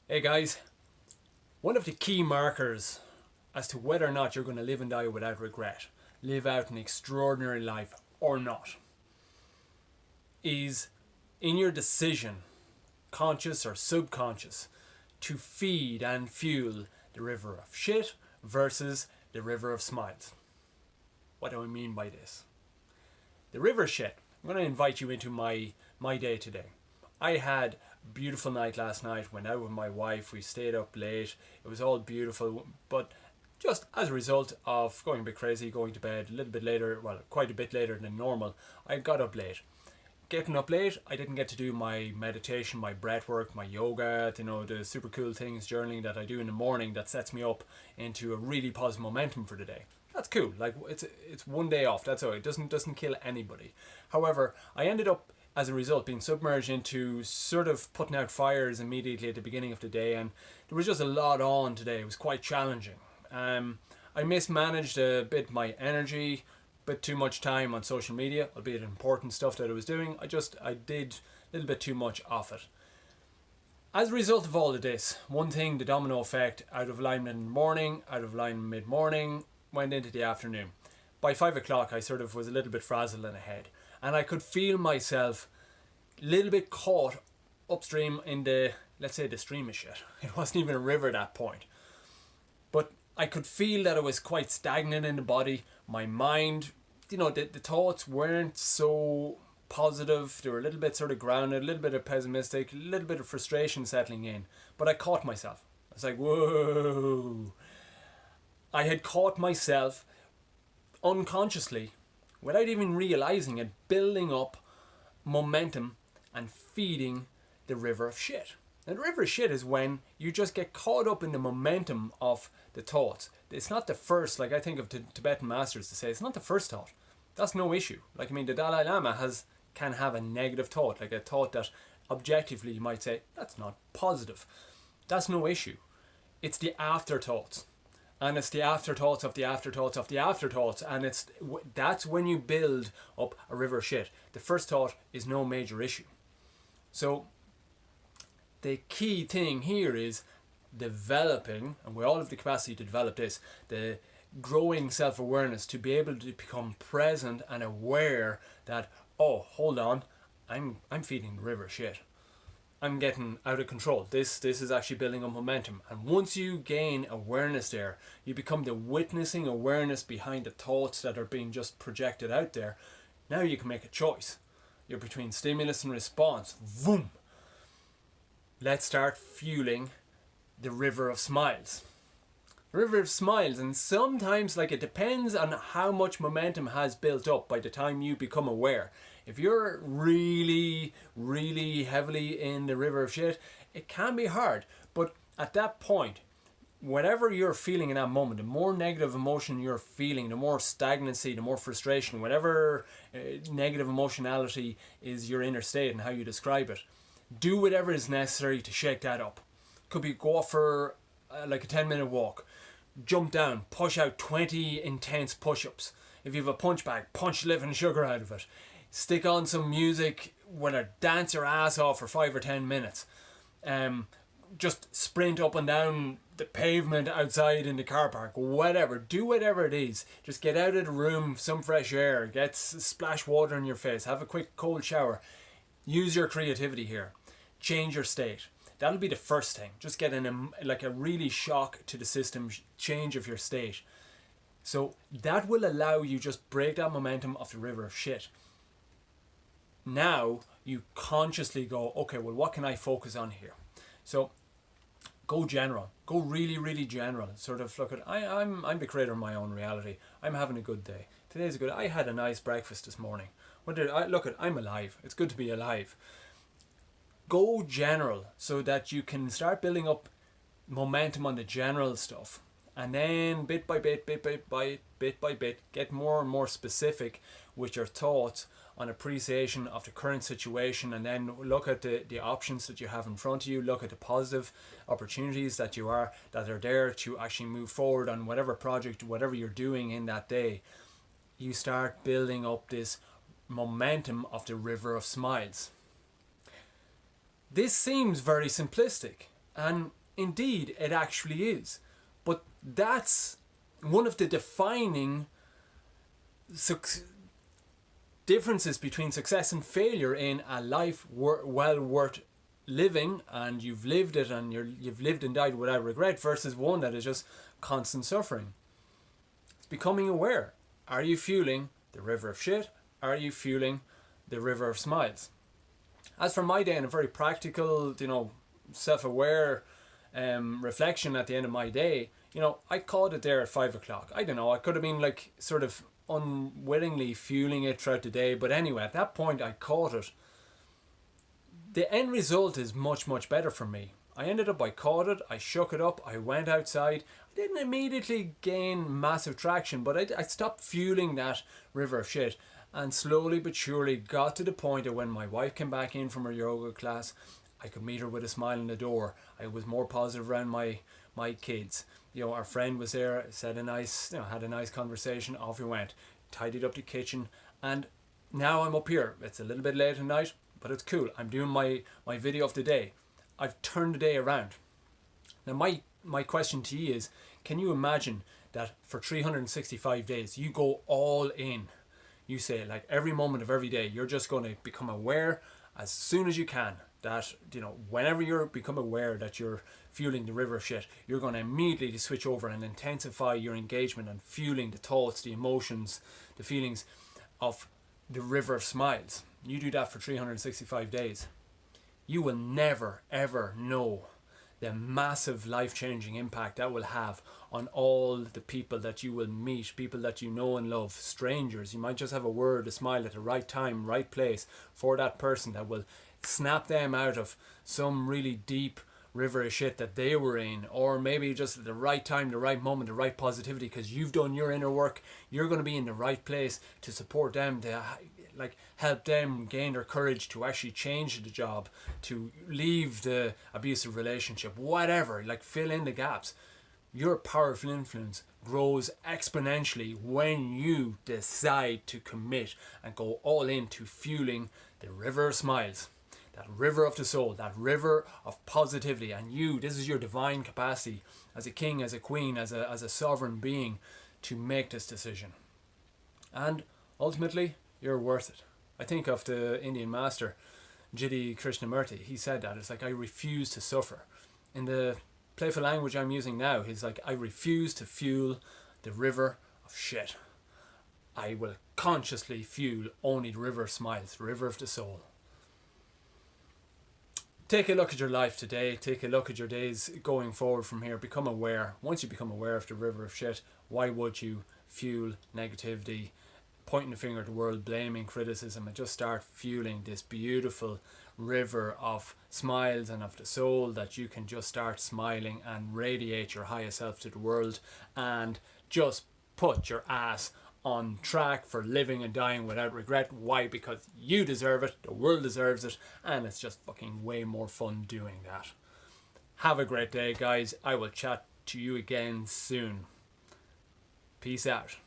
Hey guys, one of the key markers as to whether or not you're going to live and die without regret, live out an extraordinary life or not, is in your decision, conscious or subconscious, to feed and fuel the river of shit versus the river of smiles. What do I mean by this? The river of shit. I'm going to invite you into my day today. I had a beautiful night last night, went out with my wife, we stayed up late, it was all beautiful, but just as a result of going a bit crazy, going to bed a little bit later, well, quite a bit later than normal, I got up late. Getting up late, I didn't get to do my meditation, my breath work, my yoga, the super cool things, journaling that I do in the morning that sets me up into a really positive momentum for the day. That's cool. Like it's one day off. That's all. It doesn't kill anybody. However, I ended up as a result being submerged into sort of putting out fires immediately at the beginning of the day, and there was just a lot on today. It was quite challenging. I mismanaged a bit my energy, bit too much time on social media, albeit important stuff that I was doing. I did a little bit too much of it. As a result of all of this, one thing, the domino effect, out of alignment in the morning, out of alignment mid-morning, went into the afternoon. By 5 o'clock, I sort of was a little bit frazzled in the head, and I could feel myself a little bit caught upstream in the, let's say, the stream of shit. It wasn't even a river at that point. But I could feel that I was quite stagnant in the body. My mind, the thoughts weren't so positive. They were a little bit sort of grounded, a little bit of pessimistic, a little bit of frustration settling in. But I caught myself. I was like, whoa. I had caught myself unconsciously, without even realizing it, building up momentum and feeding the river of shit. And the river of shit is when you just get caught up in the momentum of the thoughts. It's not the first, like I think of Tibetan masters to say, it's not the first thought. That's no issue. Like, the Dalai Lama can have a negative thought, like a thought that objectively you might say, that's not positive. That's no issue. It's the afterthoughts. And it's the afterthoughts of the afterthoughts of the afterthoughts, and that's when you build up a river of shit. The first thought is no major issue. So the key thing here is developing, and we all have the capacity to develop this, the growing self-awareness, to be able to become present and aware that, oh, hold on, I'm feeding the river of shit. I'm getting out of control. This is actually building up momentum. And once you gain awareness there, you become the witnessing awareness behind the thoughts that are being just projected out there. Now you can make a choice. You're between stimulus and response. Vroom! Let's start fueling the river of smiles. The river of smiles, and sometimes, like, it depends on how much momentum has built up by the time you become aware. If you're really, really heavily in the river of shit, it can be hard. But at that point, whatever you're feeling in that moment, the more negative emotion you're feeling, the more stagnancy, the more frustration, whatever negative emotionality is your inner state and how you describe it, do whatever is necessary to shake that up. Could be go for like a 10-minute walk, jump down, push out 20 intense push-ups. If you have a punch bag, punch the living sugar out of it. Stick on some music, whether dance your ass off for 5 or 10 minutes. Just sprint up and down the pavement outside in the car park, whatever. Do whatever it is. Just get out of the room, some fresh air, get splash water in your face, have a quick cold shower. Use your creativity here. Change your state. That'll be the first thing. Just get a really shock to the system change of your state. So that will allow you just break that momentum of the river of shit. Now you consciously go, okay, well, what can I focus on here? So go general. Go really, really general. Sort of look at, I'm the creator of my own reality. I'm having a good day. Today's a good. I had a nice breakfast this morning. I'm alive. It's good to be alive. Go general so that you can start building up momentum on the general stuff, and then bit by bit, get more and more specific with your thoughts on appreciation of the current situation, and then look at the options that you have in front of you. Look at the positive opportunities that are there to actually move forward on whatever project, whatever you're doing in that day. You start building up this momentum of the river of smiles. This seems very simplistic, And indeed, it actually is. But that's one of the defining differences between success and failure in a life well worth living, and you've lived it, and you've lived and died without regret, versus one that is just constant suffering. It's becoming aware. Are you fueling the river of shit? Are you fueling the river of smiles? As for my day, in a very practical, self-aware reflection at the end of my day, I caught it there at 5 o'clock. I don't know, I could have been like sort of unwillingly fueling it throughout the day, but anyway, at that point I caught it. The end result is much, much better for me. I caught it, I shook it up, I went outside. I didn't immediately gain massive traction, but I stopped fueling that river of shit, and slowly but surely got to the point that when my wife came back in from her yoga class, I could meet her with a smile in the door. I was more positive around my kids. Our friend was there, said had a nice conversation, off we went. Tidied up the kitchen, and now I'm up here. It's a little bit late at night, but it's cool. I'm doing my video of the day. I've turned the day around. Now my question to you is, can you imagine that for 365 days you go all in? You say, like, every moment of every day you're just going to become aware as soon as you can that, whenever you become aware that you're fueling the river of shit, you're going to immediately switch over and intensify your engagement and fueling the thoughts, the emotions, the feelings of the river of smiles. You do that for 365 days. You will never ever know the massive life-changing impact that will have on all the people that you will meet, people that you know and love, strangers. You might just have a word, a smile at the right time, right place for that person that will snap them out of some really deep river of shit that they were in, or maybe just at the right time, the right moment, the right positivity, because you've done your inner work. You're going to be in the right place to support them, to help them gain their courage to actually change the job, to leave the abusive relationship, whatever, fill in the gaps. Your powerful influence grows exponentially when you decide to commit and go all into fueling the river of smiles, that river of the soul, that river of positivity. And this is your divine capacity as a king, as a queen, as a sovereign being, to make this decision. And ultimately, you're worth it. I think of the Indian master, Jiddu Krishnamurti. He said that. It's like, I refuse to suffer. In the playful language I'm using now, he's like, I refuse to fuel the river of shit. I will consciously fuel only the river of smiles, the river of the soul. Take a look at your life today. Take a look at your days going forward from here. Become aware. Once you become aware of the river of shit, why would you fuel negativity, pointing the finger at the world, blaming, criticism, and just start fueling this beautiful river of smiles and of the soul, that you can just start smiling and radiate your higher self to the world, and just put your ass on track for living and dying without regret. Why? Because you deserve it, the world deserves it, and it's just fucking way more fun doing that. Have a great day, guys. I will chat to you again soon. Peace out.